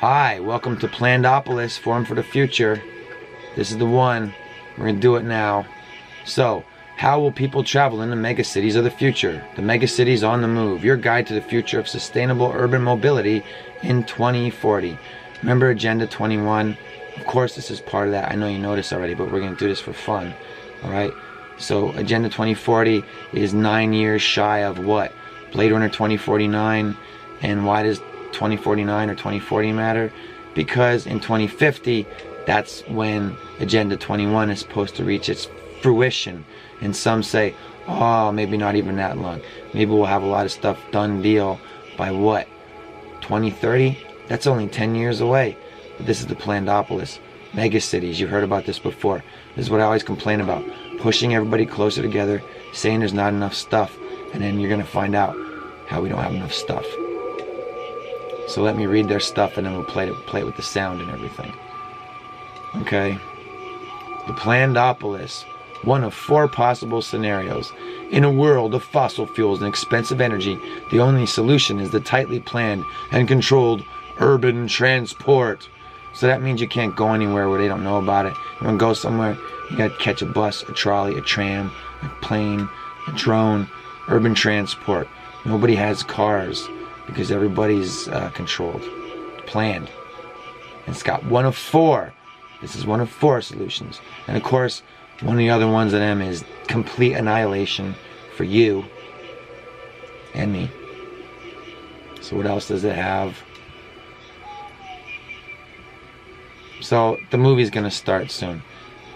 Hi, welcome to Plandopolis, Forum for the Future. This is the one. We're going to do it now. So, how will people travel in the megacities of the future? The megacities on the move. Your guide to the future of sustainable urban mobility in 2040. Remember Agenda 21? Of course this is part of that. I know you know this already, but we're going to do this for fun. Alright? So, Agenda 2040 is 9 years shy of what? Blade Runner 2049. And why does 2049 or 2040 matter? Because in 2050, that's when Agenda 21 is supposed to reach its fruition. And some say, oh, maybe not even that long. Maybe we'll have a lot of stuff done deal by what? 2030? That's only 10 years away. But this is the Plandopolis. Megacities, you've heard about this before. This is what I always complain about. Pushing everybody closer together, saying there's not enough stuff, and then you're going to find out how we don't have enough stuff. So let me read their stuff and then we'll play it with the sound and everything. Okay. The Plandopolis. One of 4 possible scenarios. In a world of fossil fuels and expensive energy, the only solution is the tightly planned and controlled urban transport. So that means you can't go anywhere where they don't know about it. You want to go somewhere, you got to catch a bus, a trolley, a tram, a plane, a drone. Urban transport. Nobody has cars. Because everybody's controlled, planned. And it's got one of 4. This is one of 4 solutions. And of course, one of the other ones of them is complete annihilation for you and me. So what else does it have? So the movie's gonna start soon.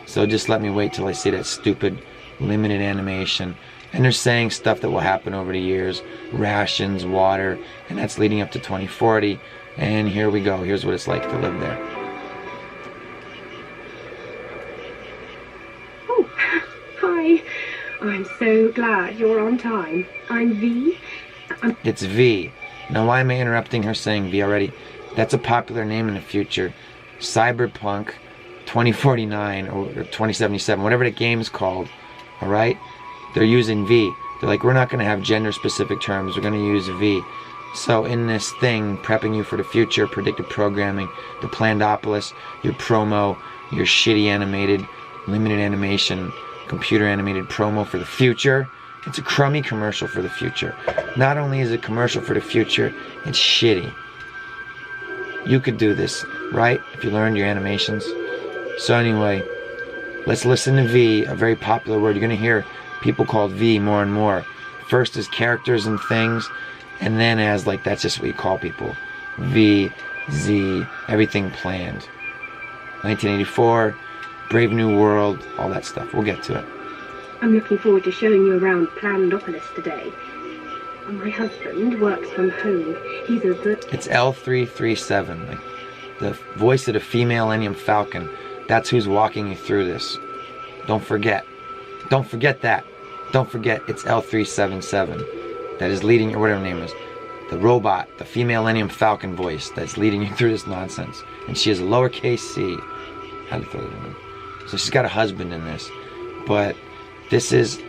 So just let me wait till I see that stupid limited animation. And they're saying stuff that will happen over the years. Rations, water, and that's leading up to 2040. And here we go. Here's what it's like to live there. Oh, hi. I'm so glad you're on time. I'm V. It's V. Now why am I interrupting her saying V already? That's a popular name in the future. Cyberpunk 2049 or 2077, whatever the game's called. Alright? They're using V. They're like, we're not going to have gender-specific terms. We're going to use V. So in this thing, prepping you for the future, predictive programming, the Plandopolis, your promo, your shitty animated, limited animation, computer animated promo for the future. It's a crummy commercial for the future. Not only is it a commercial for the future, it's shitty. You could do this, right? If you learned your animations. So anyway, let's listen to V, a very popular word. You're going to hear people called V more and more. First as characters and things, and then as like that's just what you call people. V, Z, everything planned. 1984, Brave New World, all that stuff. We'll get to it. I'm looking forward to showing you around Plandopolis today. My husband works from home. He's a good... It's L337, like the voice of the female Millennium Falcon. That's who's walking you through this. Don't forget. Don't forget that. Don't forget, it's L377 that is leading, or whatever her name is. The robot, the female Millennium Falcon voice that's leading you through this nonsense. And she is a lowercase c. How to throw it in. So she's got a husband in this. But this is,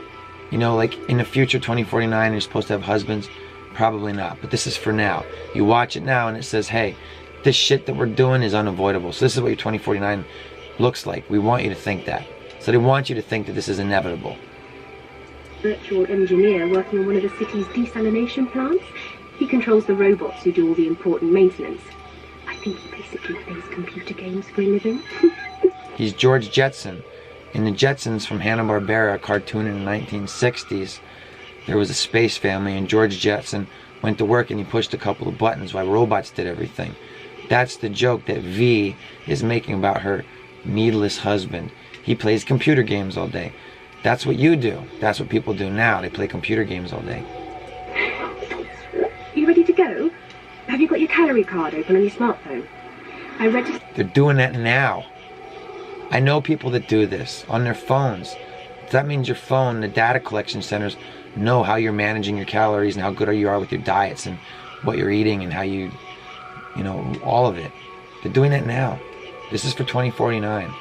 you know, like in the future, 2049, you're supposed to have husbands. Probably not. But this is for now. You watch it now and it says, hey, this shit that we're doing is unavoidable. So this is what your 2049 looks like. We want you to think that. So they want you to think that this is inevitable. Virtual engineer working on one of the city's desalination plants. He controls the robots who do all the important maintenance. I think he basically plays computer games for a living. He's George Jetson. In the Jetsons from Hanna-Barbera, a cartoon in the 1960s, there was a space family and George Jetson went to work and he pushed a couple of buttons while robots did everything. That's the joke that V is making about her needless husband. He plays computer games all day. That's what you do. That's what people do now. They play computer games all day. Are you ready to go? Have you got your calorie card open on your smartphone? I registered... They're doing that now. I know people that do this on their phones. That means your phone, the data collection centers, know how you're managing your calories and how good you are with your diets and what you're eating and how you know, all of it. They're doing that now. This is for 2049.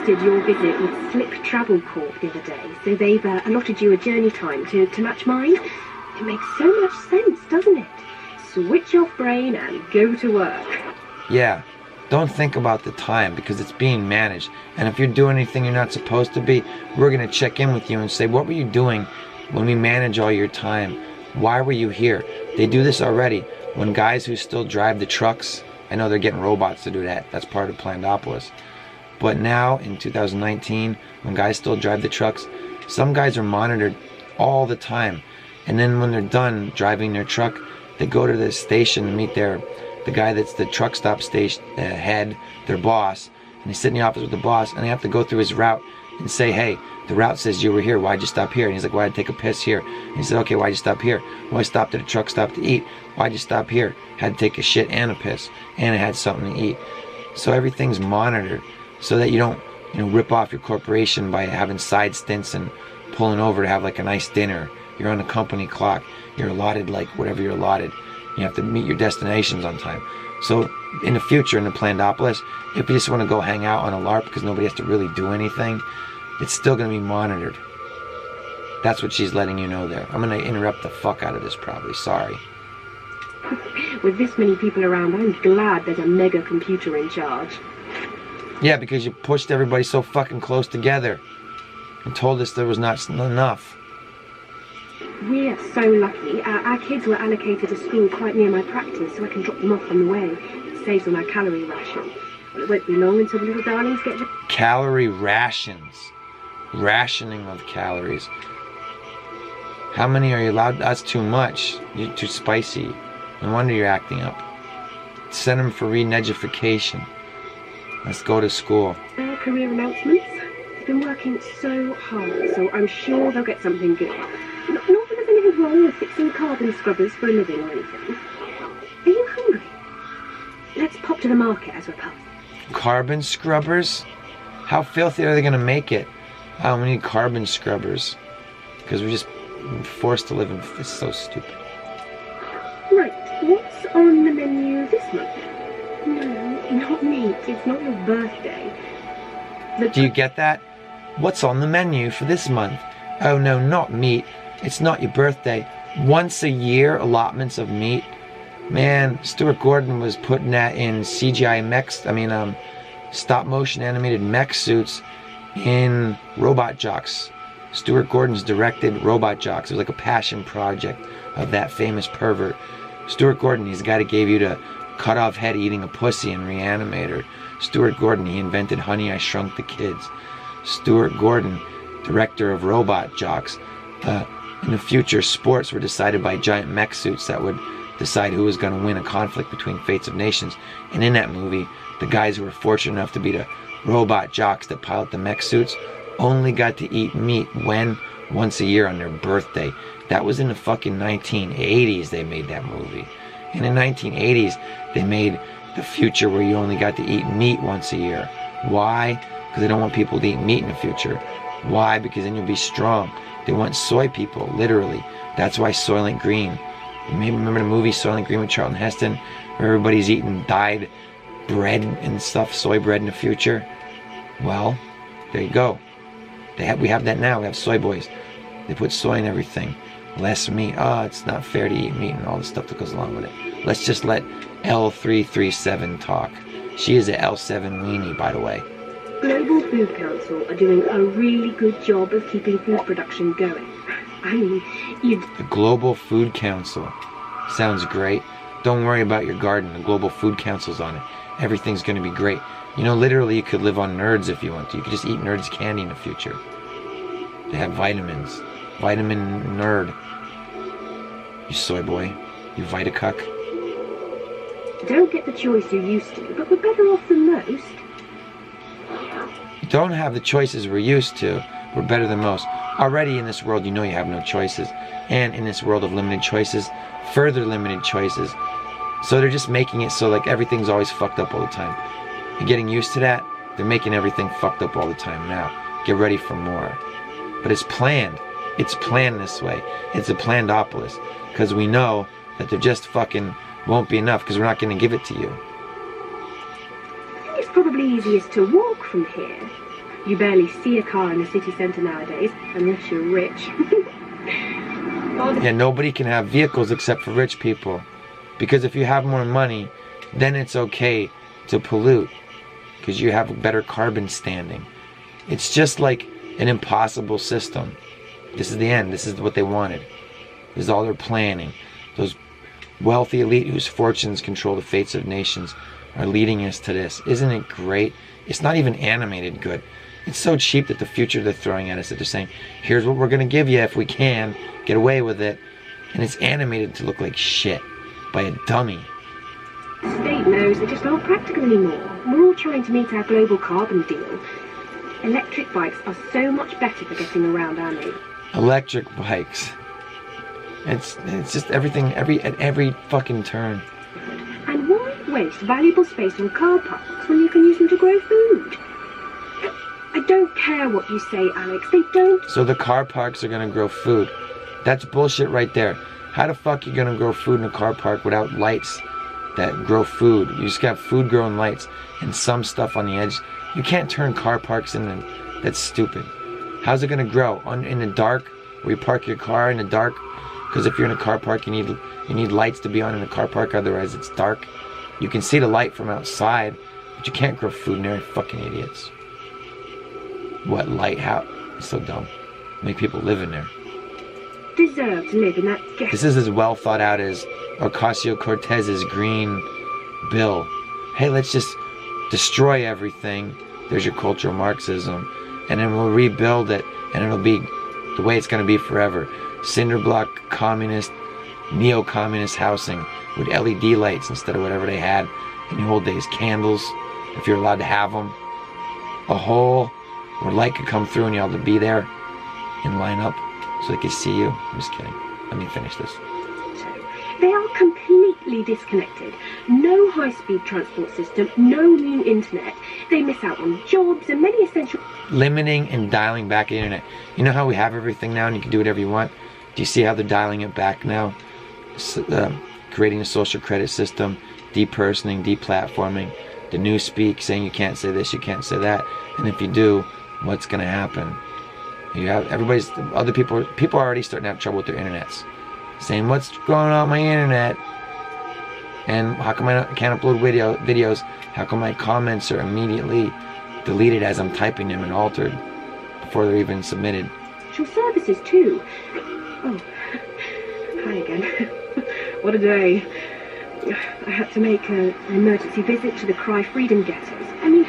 Did your visit with Slip Travel Corp the other day, so they've allotted you a journey time to match mine. It makes so much sense, doesn't it? switch off brain and go to work. Yeah, don't think about the time because it's being managed. And if you're doing anything you're not supposed to be, we're going to check in with you and say, what were you doing when we manage all your time? Why were you here? They do this already. When guys who still drive the trucks, I know they're getting robots to do that. That's part of Plandopolis. But now, in 2019, when guys still drive the trucks, some guys are monitored all the time. And then when they're done driving their truck, they go to the station to meet the guy that's the truck stop station head, their boss. And they sit in the office with the boss, and they have to go through his route and say, hey, the route says you were here. Why'd you stop here? And he's like, well, I'd take a piss here. And he said, okay, why'd you stop here? Well, I stopped at a truck stop to eat. Why'd you stop here? Had to take a shit and a piss. And I had something to eat. So everything's monitored so that you don't, rip off your corporation by having side stints and pulling over to have like a nice dinner. You're on the company clock. You're allotted like whatever you're allotted. You have to meet your destinations on time. So in the future, in the Plandopolis, if you just want to go hang out on a LARP because nobody has to really do anything, it's still going to be monitored. That's what she's letting you know there. I'm going to interrupt the fuck out of this probably. Sorry. With this many people around, I'm glad there's a mega computer in charge. Yeah, because you pushed everybody so fucking close together and told us there was not enough. We're so lucky. Our kids were allocated a school quite near my practice, so I can drop them off on the way. It saves on our calorie ration. It won't be long until the little darlings get the... Calorie rations. Rationing of calories. How many are you allowed? That's too much. You're too spicy. No wonder you're acting up. Send them for re-education. Let's go to school. Career announcements. They've been working so hard, so I'm sure they'll get something good. Not that there's anything wrong with fixing carbon scrubbers for a living or anything. Are you hungry? Let's pop to the market as we're past. Carbon scrubbers? How filthy are they going to make it? Oh, we need carbon scrubbers. Because we're just forced to live in... It's so stupid. Right, what's on the menu this month? No, not meat. It's not your birthday. Do you get that? What's on the menu for this month? Oh no, not meat. It's not your birthday. Once a year allotments of meat. Man, Stuart Gordon was putting that in CGI mechs, stop motion animated mech suits in Robot Jocks. Stuart Gordon's directed Robot Jocks. It was like a passion project of that famous pervert. Stuart Gordon, he's the guy that gave you the cut off head eating a pussy and Reanimator. Stuart Gordon, he invented Honey, I Shrunk the Kids. Stuart Gordon, director of Robot Jocks. In the future, sports were decided by giant mech suits that would decide who was going to win a conflict between fates of nations. And in that movie, the guys who were fortunate enough to be the robot jocks that pilot the mech suits only got to eat meat when? Once a year on their birthday. That was in the fucking 1980s they made that movie. In the 1980s, they made the future where you only got to eat meat once a year. Why? Because they don't want people to eat meat in the future. Why? Because then you'll be strong. They want soy people, literally. That's why Soylent Green. You may remember the movie Soylent Green with Charlton Heston, where everybody's eating dyed bread and stuff, soy bread in the future. Well, there you go. We have that now. We have soy boys. They put soy in everything. Less meat. Oh, it's not fair to eat meat and all the stuff that goes along with it. Let's just let L337 talk. She is a L7 weenie, by the way. Global Food Council are doing a really good job of keeping food production going. I mean, The Global Food Council. Sounds great. Don't worry about your garden. The Global Food Council's on it. Everything's going to be great. Literally, you could live on Nerds if you want to. You could just eat Nerds candy in the future. They have vitamins. Vitamin Nerd. You soy boy. You Vitacuck. Don't get the choice you used to, but we're better off than most. You don't have the choices we're used to. We're better than most. Already in this world, you have no choices. And in this world of limited choices, further limited choices. So they're just making it so like everything's always fucked up all the time. You're getting used to that. They're making everything fucked up all the time now. Get ready for more. But it's planned. It's planned this way. It's a Plandopolis. Because we know that there just fucking won't be enough because we're not going to give it to you. I think it's probably easiest to walk from here. You barely see a car in the city centre nowadays, unless you're rich. Yeah, nobody can have vehicles except for rich people. Because if you have more money, then it's okay to pollute because you have a better carbon standing. It's just like an impossible system. This is the end. This is what they wanted. This is all they're planning. Those wealthy elite whose fortunes control the fates of nations are leading us to this. Isn't it great? It's not even animated good. It's so cheap that the future they're throwing at us, that they're saying, here's what we're going to give you if we can get away with it. And it's animated to look like shit by a dummy. The state knows they're just not practical anymore. We're all trying to meet our global carbon deal. Electric bikes are so much better for getting around our neighbours. Electric bikes. It's just everything, at every fucking turn. And why waste valuable space on car parks when you can use them to grow food? I don't care what you say, Alex. They don't. So the car parks are gonna grow food. That's bullshit right there. How the fuck are you gonna grow food in a car park without lights that grow food? You just got food growing lights and some stuff on the edge. You can't turn car parks into. That's stupid. How's it gonna grow? In the dark, where you park your car in the dark? Because if you're in a car park, you need lights to be on in a car park. Otherwise, it's dark. You can see the light from outside, but you can't grow food in there. Fucking idiots. What light? How? It's so dumb. Make people live in there. Deserve to live in that ghetto. This is as well thought out as Ocasio-Cortez's green bill. Hey, let's just destroy everything. There's your cultural Marxism, and then we'll rebuild it, and it'll be the way it's going to be forever. Cinder block communist, neo-communist housing with LED lights instead of whatever they had in the old days. Candles, if you're allowed to have them. A hole where light could come through and you have to be there and line up so they could see you. I'm just kidding. Let me finish this. They are completely disconnected. No high-speed transport system, no new internet. They miss out on jobs and many essential... Limiting and dialing back the internet. You know how we have everything now and you can do whatever you want? Do you see how they're dialing it back now? Creating a social credit system, depersoning, deplatforming, the newspeak saying you can't say this, you can't say that. And if you do, what's going to happen? You have people are already starting to have trouble with their internets. Saying, what's going on with my internet? And how come I can't upload videos? How come my comments are immediately deleted as I'm typing them and altered before they're even submitted? Services too. Oh, hi again. What a day. I had to make an emergency visit to the Cry Freedom ghettos. I mean,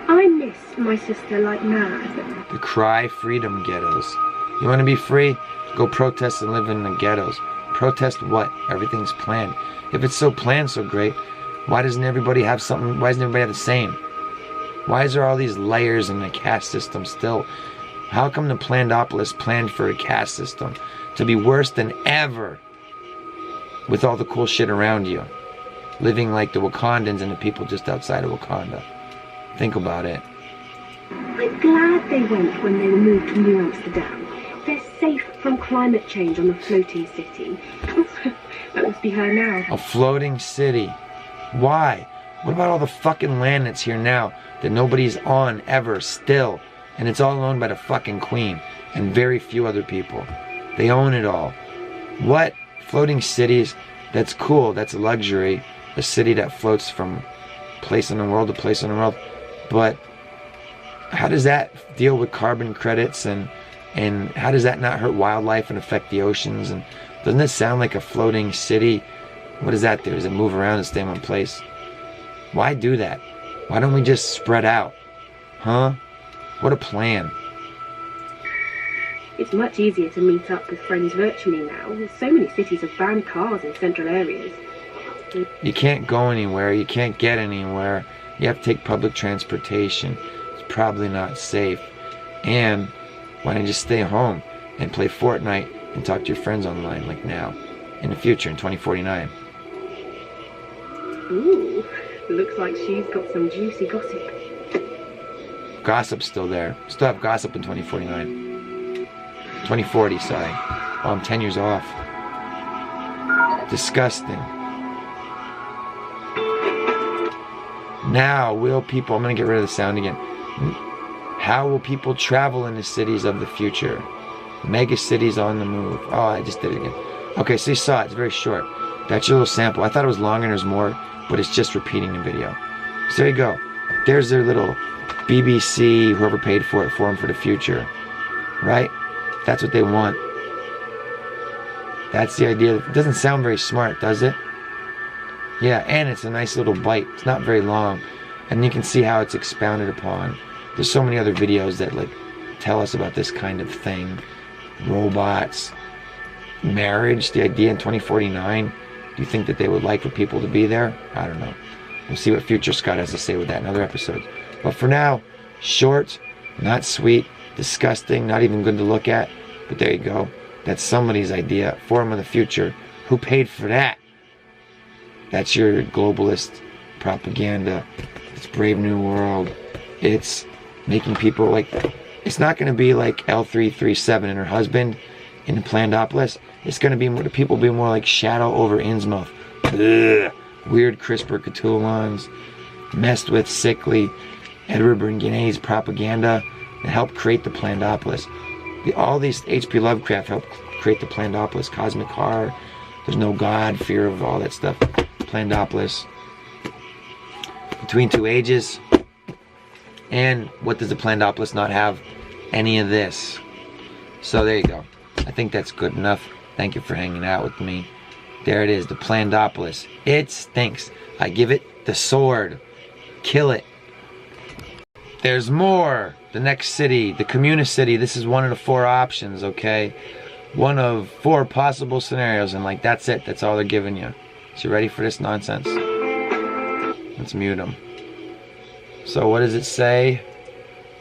I miss my sister like mad. The Cry Freedom ghettos. You want to be free? Go protest and live in the ghettos. Protest what? Everything's planned. If it's so planned, so great, why doesn't everybody have something? Why doesn't everybody have the same? Why is there all these layers in the caste system still? How come the Plandopolis planned for a caste system to be worse than ever with all the cool shit around you? Living like the Wakandans and the people just outside of Wakanda. Think about it. I'm glad they went when they were moved to New Amsterdam. They're safe from climate change on the floating city. That must be her now. A floating city. Why? What about all the fucking land that's here now that nobody's on ever still? And it's all owned by the fucking queen and very few other people. They own it all. What? Floating cities? That's cool. That's a luxury. A city that floats from place in the world to place in the world. But how does that deal with carbon credits and how does that not hurt wildlife and affect the oceans? And doesn't this sound like a floating city? What does that do? Does it move around and stay in one place? Why do that? Why don't we just spread out? Huh? What a plan. It's much easier to meet up with friends virtually now. So many cities have banned cars in central areas. You can't go anywhere. You can't get anywhere. You have to take public transportation. It's probably not safe. And why don't you just stay home and play Fortnite and talk to your friends online like now? In the future, in 2049. Ooh, looks like she's got some juicy gossip. Gossip's still there. Still have gossip in 2049. 2040, sorry. Oh, I'm 10 years off. Disgusting. Now, will people... I'm going to get rid of the sound again. How will people travel in the cities of the future? Mega cities on the move. Oh, I just did it again. Okay, so you saw it. It's very short. That's your little sample. I thought it was longer and there's more, but it's just repeating the video. So there you go. There's their little BBC, whoever paid for it, Forum for the Future. Right? That's what they want. That's the idea. It doesn't sound very smart, does it? Yeah, and it's a nice little bite. It's not very long. And you can see how it's expounded upon. There's so many other videos that like tell us about this kind of thing. Robots, marriage, the idea in 2049. Do you think that they would like for people to be there? I don't know. We'll see what Future Scott has to say with that in other episodes. But for now, short, not sweet, disgusting, not even good to look at. But there you go. That's somebody's idea. Forum of the Future. Who paid for that? That's your globalist propaganda. It's Brave New World. It's making people like... It's not going to be like L337 and her husband in the Plandopolis. It's going to be more, the people be more like Shadow over Innsmouth. Ugh. Weird CRISPR Cthulhuans. Messed with sickly Edward Bernays propaganda that helped create the Plandopolis. All these H.P. Lovecraft helped create the Plandopolis. Cosmic Horror. There's no God. Fear of all that stuff. Plandopolis. Between Two Ages. And what does the Plandopolis not have? Any of this. So there you go. I think that's good enough. Thank you for hanging out with me. There it is, the Plandopolis. It stinks. I give it the sword. Kill it. There's more. The next city, the Communist City. This is one of the 4 options, okay? One of 4 possible scenarios, and like that's it. That's all they're giving you. So you ready for this nonsense? Let's mute them. So what does it say?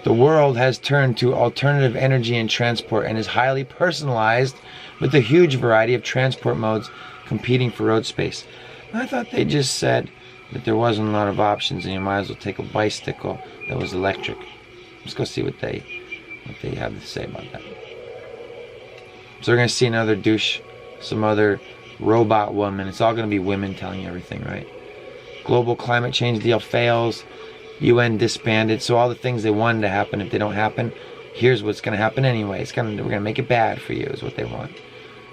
The world has turned to alternative energy and transport and is highly personalized with a huge variety of transport modes competing for road space. And I thought they just said that there wasn't a lot of options and you might as well take a bicycle that was electric. Let's go see what they have to say about that. So we're going to see another douche, some other robot woman. It's all going to be women telling you everything, right? Global climate change deal fails. UN disbanded. So all the things they wanted to happen, if they don't happen, here's what's going to happen anyway. We're going to make it bad for you is what they want.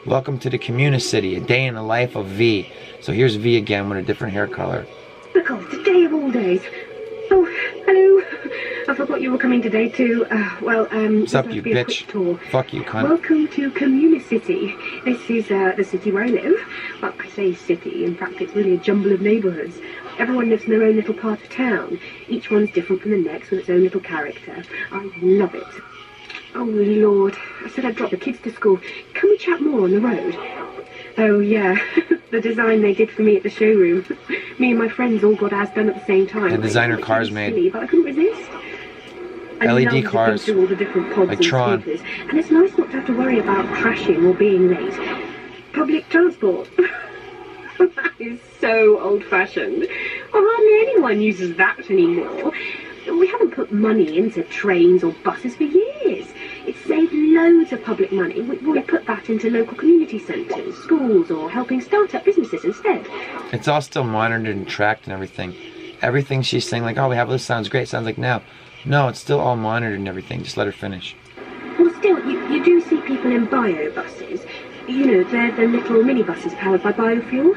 Welcome to the Communist City, a day in the life of V. So here's V again with a different hair color. Because it's the day of all days. Oh, hello. I forgot you were coming today too. What's up, you bitch? Fuck you, cunt. Welcome to Communist City. This is the city where I live. Well, I say city. In fact, it's really a jumble of neighbourhoods. Everyone lives in their own little part of town. Each one's different from the next with its own little character. I love it. Oh, Lord. I said I'd drop the kids to school. Can we chat more on the road? Oh, yeah. The design they did for me at the showroom. Me and my friends all got ours done at the same time. The designer cars made. Silly, but I couldn't resist. LED cars, all the different pods like and Tron. scooters. And it's nice not to have to worry about crashing or being late. Public transport. That is so old-fashioned. Well, hardly anyone uses that anymore. We haven't put money into trains or buses for years. It's saved loads of public money. We put that into local community centres, schools, or helping start-up businesses instead. It's all still monitored and tracked and everything. Everything she's saying, like, oh, we have this, sounds great, sounds like now. No, it's still all monitored and everything. Just let her finish. Well, still, you do see people in bio buses. You know, they're the little minibuses powered by biofuel.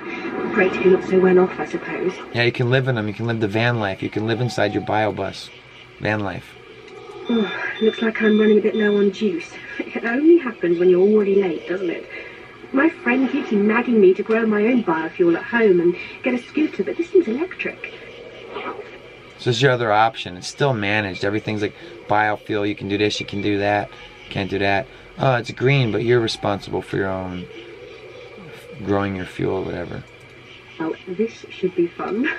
Great if you're not so well off, I suppose. Yeah, you can live in them. You can live the van life. You can live inside your bio bus. Van life. Oh, looks like I'm running a bit low on juice. It only happens when you're already late, doesn't it? My friend keeps nagging me to grow my own biofuel at home and get a scooter, but this thing's electric. So this is your other option. It's still managed. Everything's like biofuel. You can do this, you can do that. Can't do that. Oh, it's green, but you're responsible for your own growing your fuel or whatever. Well, this should be fun.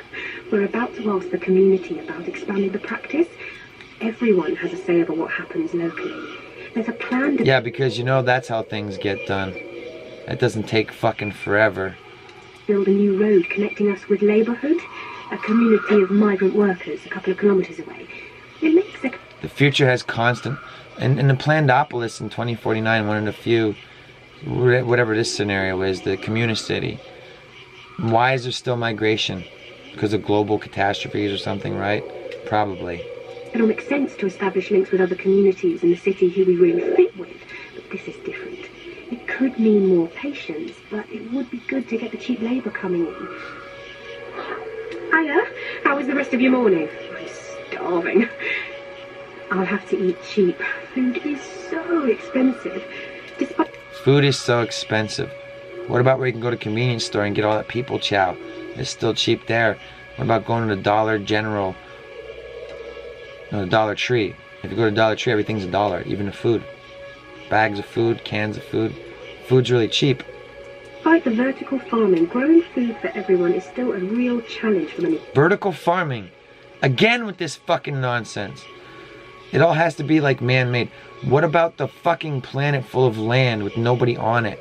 We're about to ask the community about expanding the practice. Everyone has a say over what happens locally. There's a plan to... Yeah, because you know that's how things get done. That doesn't take fucking forever. Build a new road connecting us with Labourhood, a community of migrant workers a couple of kilometres away. It makes a... The future has constant... And the Plandopolis in 2049, one of the few, whatever this scenario is, the Communist City. Why is there still migration? Because of global catastrophes or something, right? Probably. It'll make sense to establish links with other communities in the city who we really fit with, but this is different. It could mean more patience, but it would be good to get the cheap labour coming in. Hiya, how was the rest of your morning? I'm starving. I'll have to eat cheap. Food is so expensive. Despite Food is so expensive. What about where you can go to a convenience store and get all that people chow? It's still cheap there. What about going to the Dollar General? No, the Dollar Tree. If you go to Dollar Tree, everything's $1, even the food. Bags of food, cans of food. Food's really cheap. Despite the vertical farming, growing food for everyone is still a real challenge for many. Vertical farming. Again with this fucking nonsense. It all has to be like man-made. What about the fucking planet full of land with nobody on it?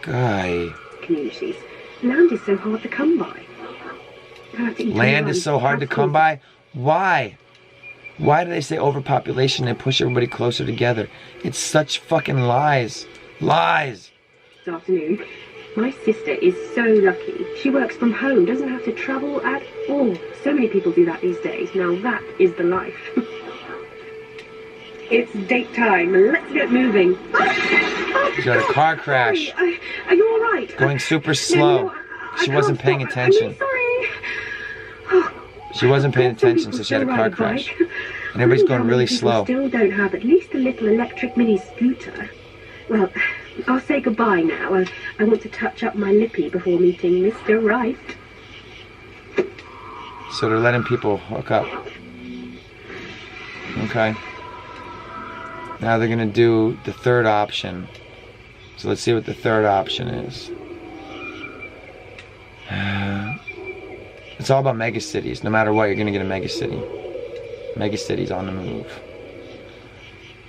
Guy. Communities. Land is so hard to come by. Land is so hard to come by? Why? Why do they say overpopulation and push everybody closer together? It's such fucking lies. Lies. This afternoon, my sister is so lucky. She works from home, doesn't have to travel at all. So many people do that these days. Now that is the life. It's date time. Let's get moving. She got a car crash. Are you all right? Going super slow. No, She wasn't paying attention. I'm really sorry. She wasn't paying attention, so she had a car crash. And everybody's going really slow. Still don't have at least a little electric mini scooter. Well, I'll say goodbye now. I want to touch up my lippy before meeting Mr. Right. So they're letting people hook up. Okay. Now they're gonna do the third option. So let's see what the third option is. It's all about megacities. No matter what, you're gonna get a megacity. Megacities on the move.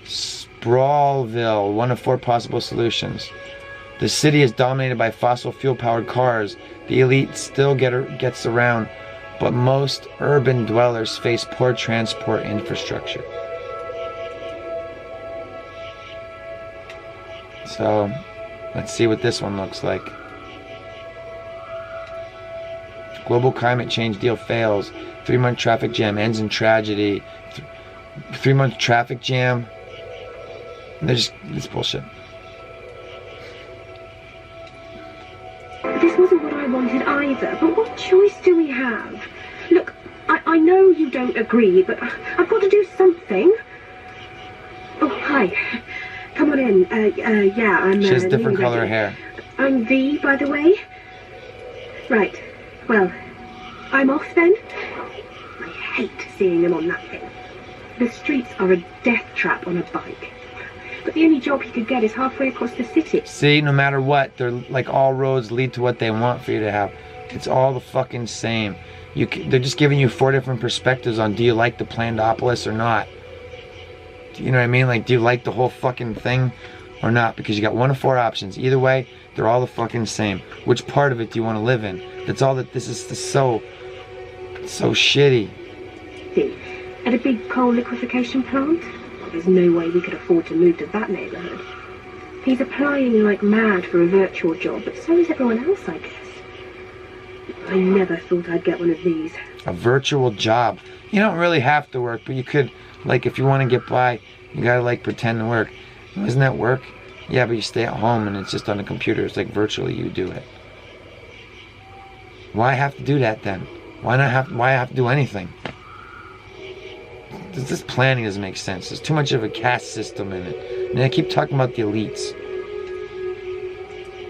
Sprawlville, one of 4 possible solutions. The city is dominated by fossil fuel powered cars. The elite still gets around, but most urban dwellers face poor transport infrastructure. So, let's see what this one looks like. Global climate change deal fails. 3-month traffic jam ends in tragedy. 3-month traffic jam. It's bullshit. This wasn't what I wanted either, but what choice do we have? Look, I know you don't agree, but I've got to do something. Oh, hi. Come on in. Yeah, I'm... She has different color hair. I'm V, by the way. Right. Well, I'm off then. I hate seeing them on that thing. The streets are a death trap on a bike. But the only job he could get is halfway across the city. See, no matter what, they're like all roads lead to what they want for you to have. It's all the fucking same. They're just giving you 4 different perspectives on do you like the planned opolis or not. You know what I mean? Like, do you like the whole fucking thing or not? Because you got 1 of 4 options. Either way, they're all the fucking same. Which part of it do you want to live in? That's all that this is so shitty. At a big coal liquefaction plant? There's no way we could afford to move to that neighbourhood. He's applying like mad for a virtual job, but so is everyone else, I guess. I never thought I'd get one of these. A virtual job. You don't really have to work, but you could, like, if you want to get by, you gotta, like, pretend to work. Isn't that work? Yeah, but you stay at home and it's just on the computer. It's like virtually you do it. Why have to do that then? Why have to do anything? This planning doesn't make sense. There's too much of a caste system in it. And I keep talking about the elites.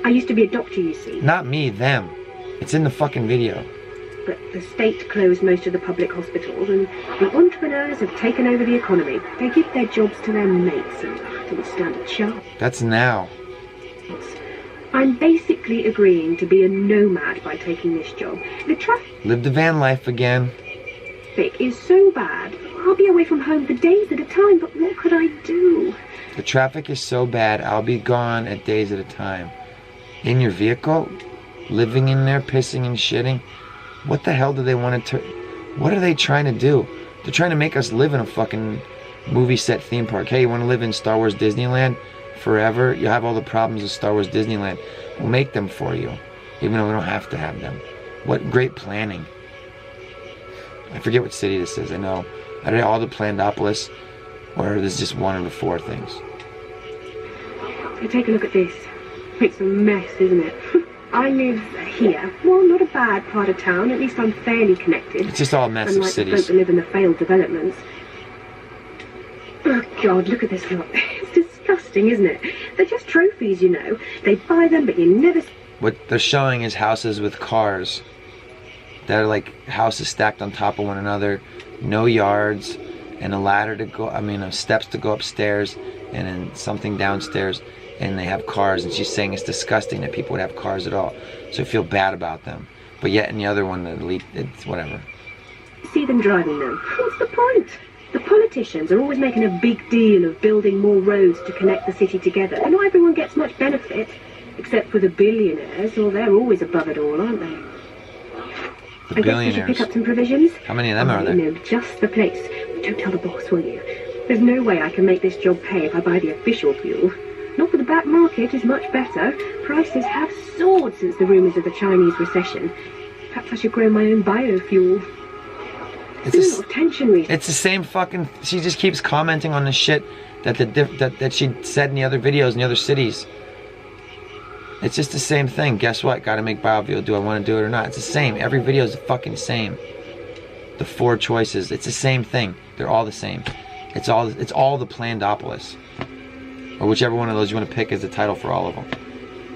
I used to be a doctor, you see. Not me, them. It's in the fucking video. But the state closed most of the public hospitals and the entrepreneurs have taken over the economy. They give their jobs to their mates and don't stand a chance. That's now. I'm basically agreeing to be a nomad by taking this job. The traffic Live the van life again. is so bad. I'll be away from home for days at a time, but what could I do? The traffic is so bad, I'll be gone at days at a time. In your vehicle? Living in there, pissing and shitting? What the hell do they want to... What are they trying to do? They're trying to make us live in a fucking movie set theme park. Hey, you want to live in Star Wars Disneyland forever? You have all the problems of Star Wars Disneyland. We'll make them for you, even though we don't have to have them. What great planning. I forget what city this is. I know. Are they all the Plandopolis? Or there's just 1 of the 4 things? So take a look at this. It's a mess, isn't it? I live here. Well, not a bad part of town. At least I'm fairly connected. It's just all a mess of Unlike the folk cities. that live in the failed developments. Oh God, look at this lot. It's disgusting, isn't it? They're just trophies, you know. They buy them, but you never... What they're showing is houses with cars that are like houses stacked on top of one another, no yards, and a ladder to go, steps to go upstairs, and then something downstairs, and they have cars. And she's saying it's disgusting that people would have cars at all. So I feel bad about them. But yet in the other one, the elite, it's whatever. See them driving them. What's the point? The politicians are always making a big deal of building more roads to connect the city together, but not everyone gets much benefit, except for the billionaires, or they're always above it all, aren't they? I guess we should pick up some provisions. How many of them are there? You know, just the place. But don't tell the boss, will you? There's no way I can make this job pay if I buy the official fuel. Not for the back market is much better. Prices have soared since the rumours of the Chinese recession. Perhaps I should grow my own biofuel. It's a lot of tension recently. It's the same fucking... She just keeps commenting on the shit that she said in the other videos in the other cities. It's just the same thing. Guess what? Gotta make biofuel. Do I want to do it or not? It's the same. Every video is the fucking same. The 4 choices. It's the same thing. They're all the same. It's all the Plandopolis. Or whichever one of those you want to pick as the title for all of them.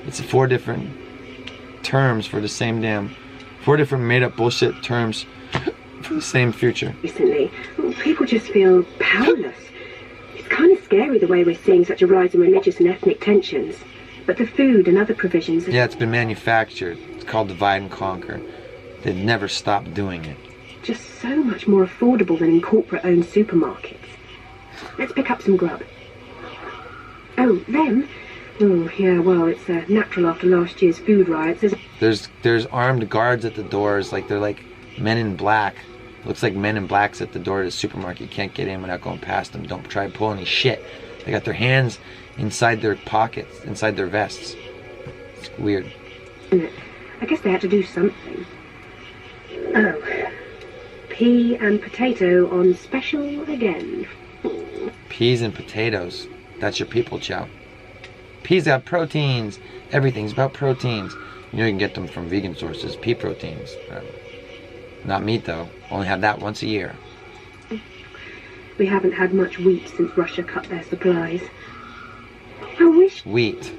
It's 4 different terms for the same damn... 4 different made-up bullshit terms for the same future. Recently, people just feel powerless. It's kind of scary the way we're seeing such a rise in religious and ethnic tensions. But the food and other provisions... Yeah, it's been manufactured. It's called divide and conquer. They've never stopped doing it. Just so much more affordable than in corporate-owned supermarkets. Let's pick up some grub. Oh, them? Oh, yeah, well, it's natural after last year's food riots. There's armed guards at the doors, like they're like men in black. Looks like men in blacks at the door of the supermarket. You can't get in without going past them. Don't try to pull any shit. They got their hands inside their pockets, inside their vests. It's weird. I guess they had to do something. Oh. Pea and potato on special again. Peas and potatoes. That's your people, chow. Peas got proteins. Everything's about proteins. You know you can get them from vegan sources. Pea proteins. Not meat though. Only have that once a year. We haven't had much wheat since Russia cut their supplies. I wish Wheat.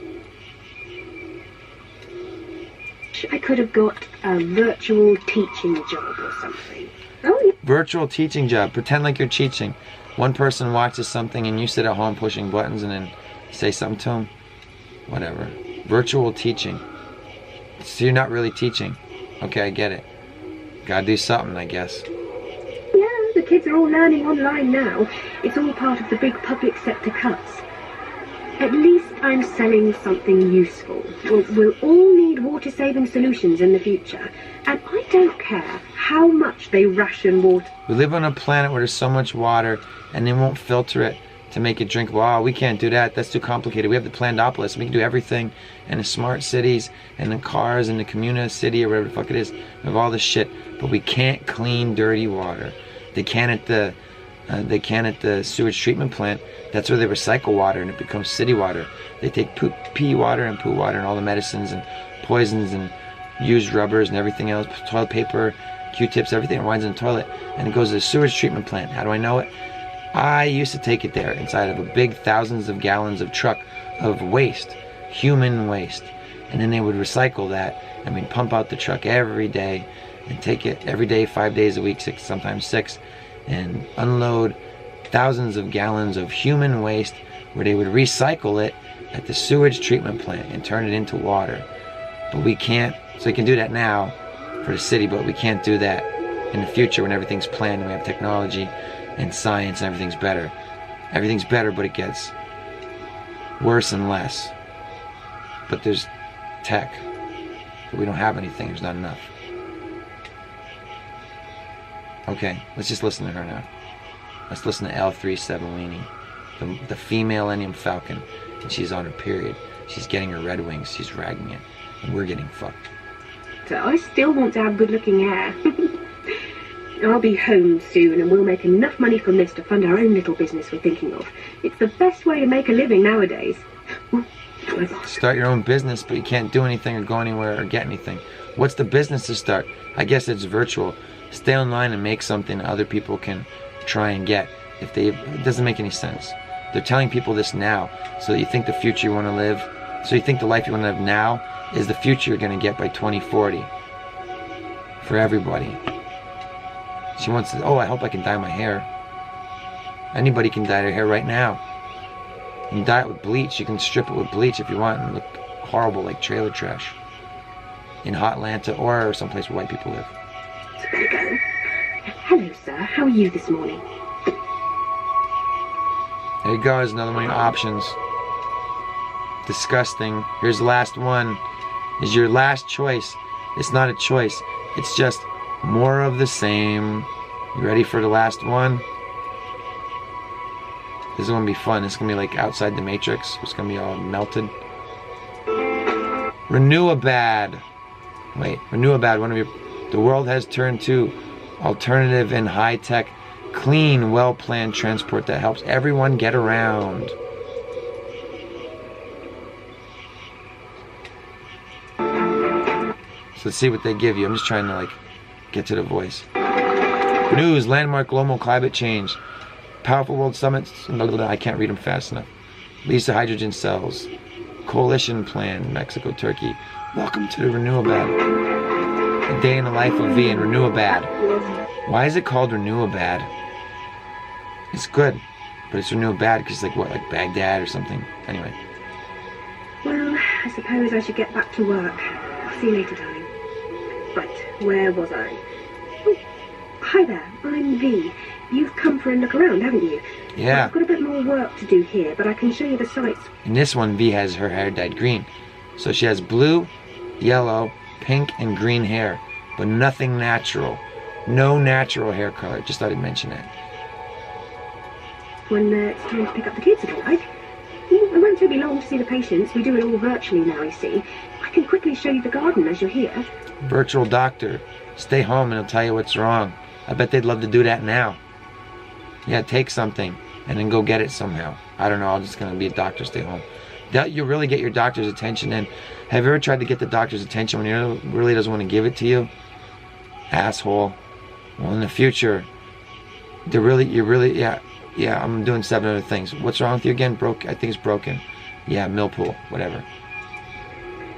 I could have got a virtual teaching job or something. Oh, yeah. Virtual teaching job. Pretend like you're teaching. One person watches something and you sit at home pushing buttons and then say something to them. Whatever. Virtual teaching. So you're not really teaching. Okay, I get it. Gotta do something, I guess. Yeah, the kids are all learning online now. It's all part of the big public sector cuts. At least I'm selling something useful. We'll all need water-saving solutions in the future. And I don't care how much they ration water. We live on a planet where there's so much water and they won't filter it to make it drinkable. Oh, we can't do that. That's too complicated. We have the Plandopolis. We can do everything in the smart cities and the cars and the communa city or whatever the fuck it is. We have all this shit, but we can't clean dirty water. They can at the sewage treatment plant. That's where they recycle water and it becomes city water. They take pee water and poo water and all the medicines and poisons and used rubbers and everything else, toilet paper, Q-tips, everything winds in the toilet, and it goes to the sewage treatment plant. How do I know it? I used to take it there inside of a big thousands of gallons of truck of waste, human waste, and then they would recycle that and we'd pump out the truck every day and take it every day, 5 days a week, sometimes 6, and unload thousands of gallons of human waste where they would recycle it at the sewage treatment plant and turn it into water. But we can't, so we can do that now for the city, but we can't do that in the future when everything's planned and we have technology and science and everything's better. Everything's better, but it gets worse and less. But there's tech, but we don't have anything, there's not enough. Okay, let's just listen to her now. Let's listen to L37 Weenie, the female Millennium Falcon, and she's on her period. She's getting her red wings, she's ragging it, and we're getting fucked. So I still want to have good-looking hair. I'll be home soon and we'll make enough money from this to fund our own little business we're thinking of. It's the best way to make a living nowadays. My boss. Start your own business, but you can't do anything or go anywhere or get anything. What's the business to start? I guess it's virtual. Stay online and make something other people can try and get. It doesn't make any sense. They're telling people this now, so that you think the future you want to live, so you think the life you want to live now is the future you're going to get by 2040. For everybody. She wants to, oh, I hope I can dye my hair. Anybody can dye their hair right now. You can dye it with bleach. You can strip it with bleach if you want and look horrible like trailer trash. In hot Atlanta or someplace where white people live. So there you go. Hello, sir. How are you this morning? There you go. There's another one of your options. Disgusting. Here's the last one. Is your last choice. It's not a choice. It's just more of the same. You ready for the last one? This is going to be fun. This is going to be like outside the Matrix. It's going to be all melted. Renewabad. Wait, Renewabad, one of your... The world has turned to alternative and high-tech, clean, well-planned transport that helps everyone get around. So let's see what they give you. I'm just trying to like get to the voice. News, landmark global climate change. Powerful world summits. I can't read them fast enough. Leads to hydrogen cells. Coalition plan, Mexico, Turkey. Welcome to the Renewabad. A day in the life of V in Renewabad. Why is it called Renewabad? It's good, but it's Renewabad because it's like what, like Baghdad or something? Anyway. Well, I suppose I should get back to work. I'll see you later, darling. Right, where was I? Oh, hi there, I'm V. You've come for a look around, haven't you? Yeah. I've got a bit more work to do here, but I can show you the sights. In this one, V has her hair dyed green. So she has blue, yellow, pink, and green hair, but nothing natural. No natural hair color. Just thought I'd mention that. When it's time to pick up the kids, if you like. It won't take me long to see the patients. We do it all virtually now, you see. I can quickly show you the garden as you're here. Virtual doctor. Stay home and he'll tell you what's wrong. I bet they'd love to do that now. Yeah, take something and then go get it somehow. I don't know. I'm just going to be a doctor, stay home. You really get your doctor's attention. And have you ever tried to get the doctor's attention when he really doesn't want to give it to you? Asshole. Well, in the future, yeah, I'm doing 7 other things. What's wrong with you again? I think it's broken. Yeah, millpool, whatever.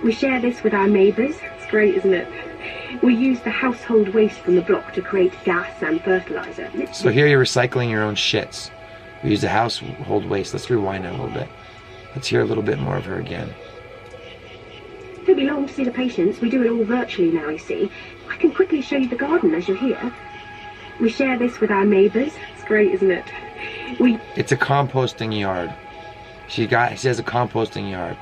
We share this with our neighbours. It's great, isn't it? We use the household waste from the block to create gas and fertilizer. So here you're recycling your own shits. We use the household waste. Let's rewind that a little bit. Let's hear a little bit more of her again. It won't be long to see the patients. We do it all virtually now, you see. I can quickly show you the garden as you're here. We share this with our neighbours. It's great, isn't it? It's a composting yard. She has a composting yard.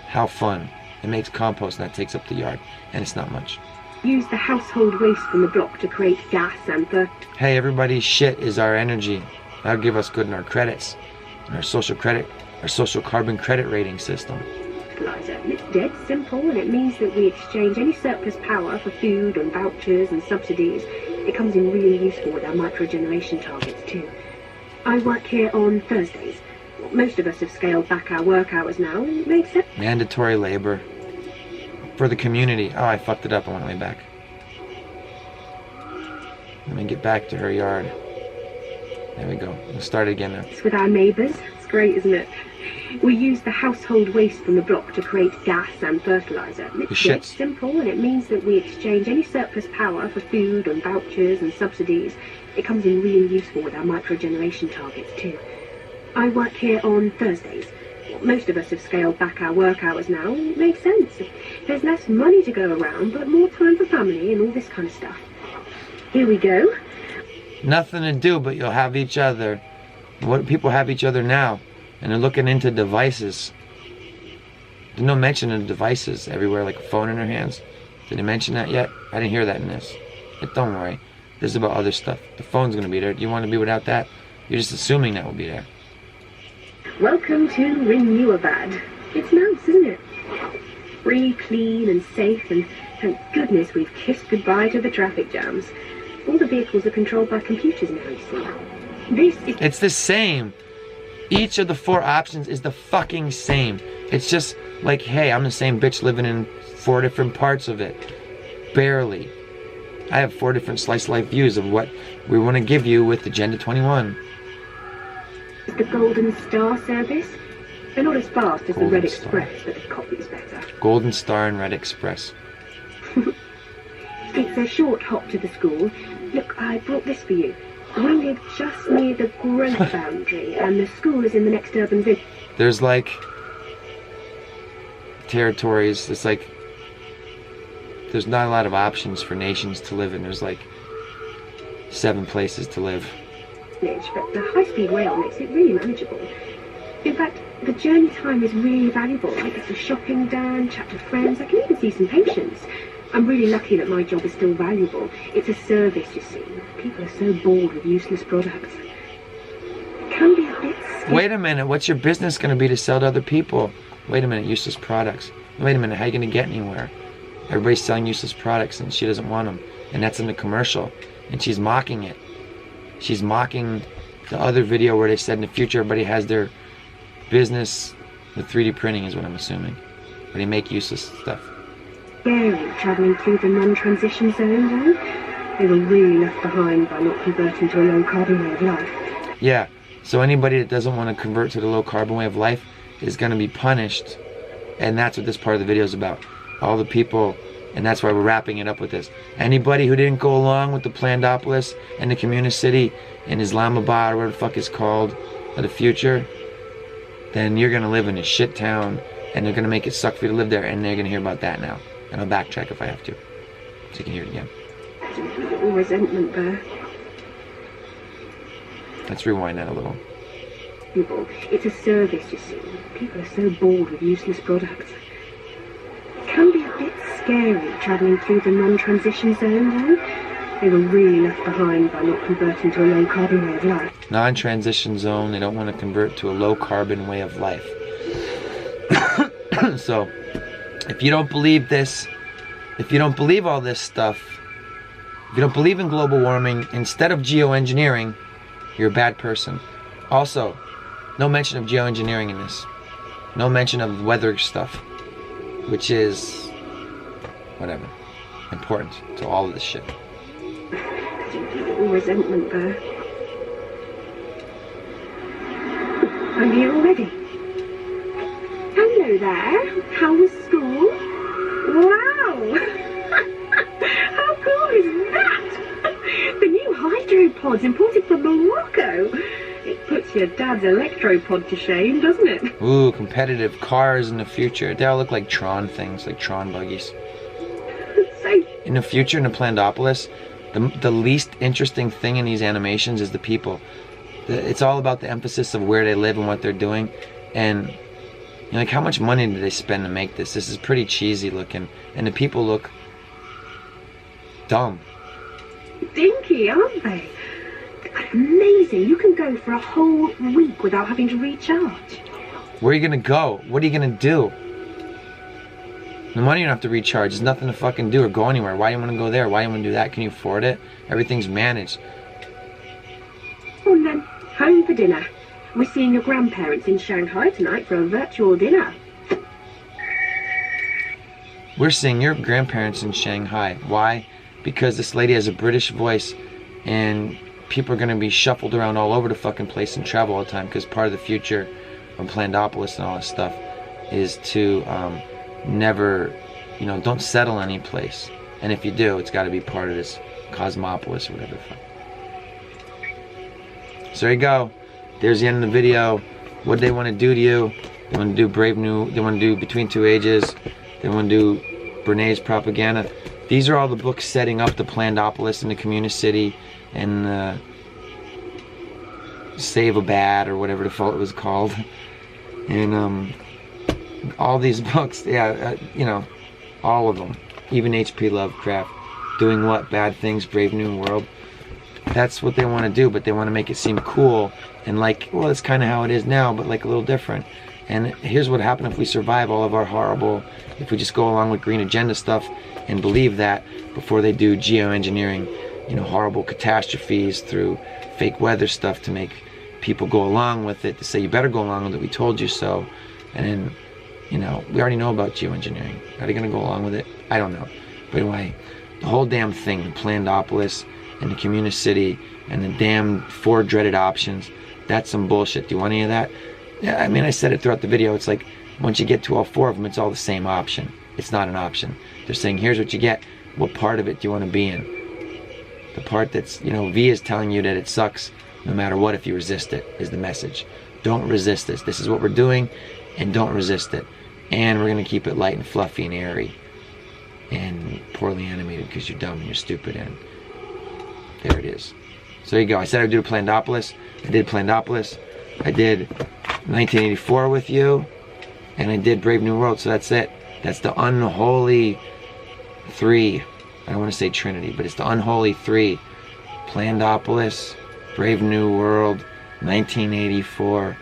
How fun. It makes compost and that takes up the yard. And it's not much. Use the household waste from the block to create gas and Hey, everybody's shit is our energy. That'll give us good in our credits. And our social carbon credit rating system. Fertilizer. It's dead simple, and it means that we exchange any surplus power for food and vouchers and subsidies. It comes in really useful with our microgeneration targets too. I work here on Thursdays. Most of us have scaled back our work hours now, and it makes sense. Mandatory labor. For the community. Oh, I fucked it up. I went way back. Let me get back to her yard. There we go. We'll start again now. It's with our neighbours. It's great, isn't it? We use the household waste from the block to create gas and fertilizer. It's dead simple, and it means that we exchange any surplus power for food and vouchers and subsidies. It comes in really useful with our microgeneration targets too. I work here on Thursdays. Most of us have scaled back our work hours now, and it makes sense. There's less money to go around, but more time for family and all this kind of stuff. Here we go. Nothing to do, but you'll have each other. What people have each other now, and they're looking into devices. There's no mention of devices everywhere, like a phone in their hands. Did they mention that yet? I didn't hear that in this. But don't worry. This is about other stuff. The phone's going to be there. Do you want to be without that? You're just assuming that will be there. Welcome to Renewabad. It's nice, isn't it? Free, clean and safe, and thank goodness we've kissed goodbye to the traffic jams. All the vehicles are controlled by computers now, you see. It's the same. Each of the 4 options is the fucking same. It's just like, hey, I'm the same bitch living in 4 different parts of it. Barely. I have 4 different slice of life views of what we want to give you with Agenda 21. The Golden Star service. They're not as fast as the Red Star. Express, but the copy's better. Golden Star and Red Express. It's a short hop to the school. Look, I brought this for you. We live just near the growth boundary, and the school is in the next urban village. There's like territories. It's like there's not a lot of options for nations to live in. There's like 7 places to live. But the high-speed rail makes it really manageable. In fact, the journey time is really valuable. I get to shopping done, chat to friends. I can even see some patients. I'm really lucky that my job is still valuable. It's a service, you see. People are so bored with useless products. It can be a bit scary. Wait a minute, what's your business going to be to sell to other people? Wait a minute, useless products. Wait a minute, how are you going to get anywhere? Everybody's selling useless products and she doesn't want them. And that's in the commercial. And she's mocking it. She's mocking the other video where they said in the future everybody has their business with 3D printing is what I'm assuming. Where they make useless stuff. Scary travelling through the non-transition zone, though. They were really left behind by not converting to a low-carbon way of life. Yeah, so anybody that doesn't want to convert to the low-carbon way of life is going to be punished. And that's what this part of the video is about. All the people, and that's why we're wrapping it up with this. Anybody who didn't go along with the Plandopolis and the communist city in Islamabad, or whatever the fuck it's called, of the future, then you're going to live in a shit town, and they're going to make it suck for you to live there, and they're going to hear about that now. And I'll backtrack if I have to, so you can hear it again. Resentment there. Let's rewind that a little. It's a service, you see. People are so bored with useless products. It can be a bit scary travelling through the non-transition zone, though. They were really left behind by not converting to a low-carbon way of life. Non-transition zone, they don't want to convert to a low-carbon way of life. So, if you don't believe this, if you don't believe all this stuff, if you don't believe in global warming, instead of geoengineering, you're a bad person. Also, no mention of geoengineering in this. No mention of weather stuff, which is, whatever, important to all of this shit. Resentment there. I'm here already. Hello there. How was school? Wow! How cool is that? The new hydropods imported from Morocco. It puts your dad's electropod to shame, doesn't it? Ooh, competitive cars in the future. They all look like Tron things, like Tron buggies. So, In the future, in the Plandopolis, the least interesting thing in these animations is the people. It's all about the emphasis of where they live and what they're doing. And you know, like, how much money did they spend to make this? This is pretty cheesy looking. And the people look dumb. dinky, aren't they? Amazing. You can go for a whole week without having to recharge. Where are you gonna go? What are you gonna do? The money you don't have to recharge. There's nothing to fucking do or go anywhere. Why do you want to go there? Why do you want to do that? Can you afford it? Everything's managed. Well then, home for dinner. We're seeing your grandparents in Shanghai tonight for a virtual dinner. We're seeing your grandparents in Shanghai. Why? Because this lady has a British voice and people are going to be shuffled around all over the fucking place and travel all the time, because part of the future of Plandopolis and all this stuff is to never, you know, don't settle any place. And if you do, it's got to be part of this cosmopolis or whatever the fuck. So there you go. There's the end of the video. What do they want to do to you? They want to do Brave New, they want to do Between Two Ages, they want to do Brené's propaganda. These are all the books setting up the Plandopolis and the communist city and Save a Bad or whatever the fuck it was called. And all these books, yeah, you know, all of them. Even H.P. Lovecraft. Doing what? Bad things, Brave New World. That's what they want to do, but they want to make it seem cool and like, well, it's kind of how it is now, but like a little different. And here's what happened if we survive all of our horrible, if we just go along with green agenda stuff and believe that before they do geoengineering, you know, horrible catastrophes through fake weather stuff to make people go along with it, to say you better go along with it, we told you so. And then, You know, we already know about geoengineering. Are they going to go along with it? I don't know. But anyway, the whole damn thing, the Plandopolis and the Communicity and the damn 4 dreaded options, that's some bullshit. Do you want any of that? Yeah, I mean, I said it throughout the video. It's like, once you get to all 4 of them, it's all the same option. It's not an option. They're saying, here's what you get. What part of it do you want to be in? The part that's, you know, V is telling you that it sucks no matter what if you resist it, is the message. Don't resist this. This is what we're doing, and don't resist it. And we're going to keep it light and fluffy and airy and poorly animated because you're dumb and you're stupid, and there it is. So there you go. I said I would do a Plandopolis. I did Plandopolis. I did 1984 with you, and I did Brave New World, so that's it. That's the unholy 3. I don't want to say Trinity, but it's the unholy 3. Plandopolis, Brave New World, 1984.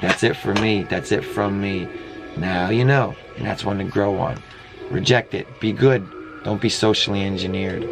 That's it for me. That's it from me. Now you know, and that's one to grow on. Reject it. Be good. Don't be socially engineered.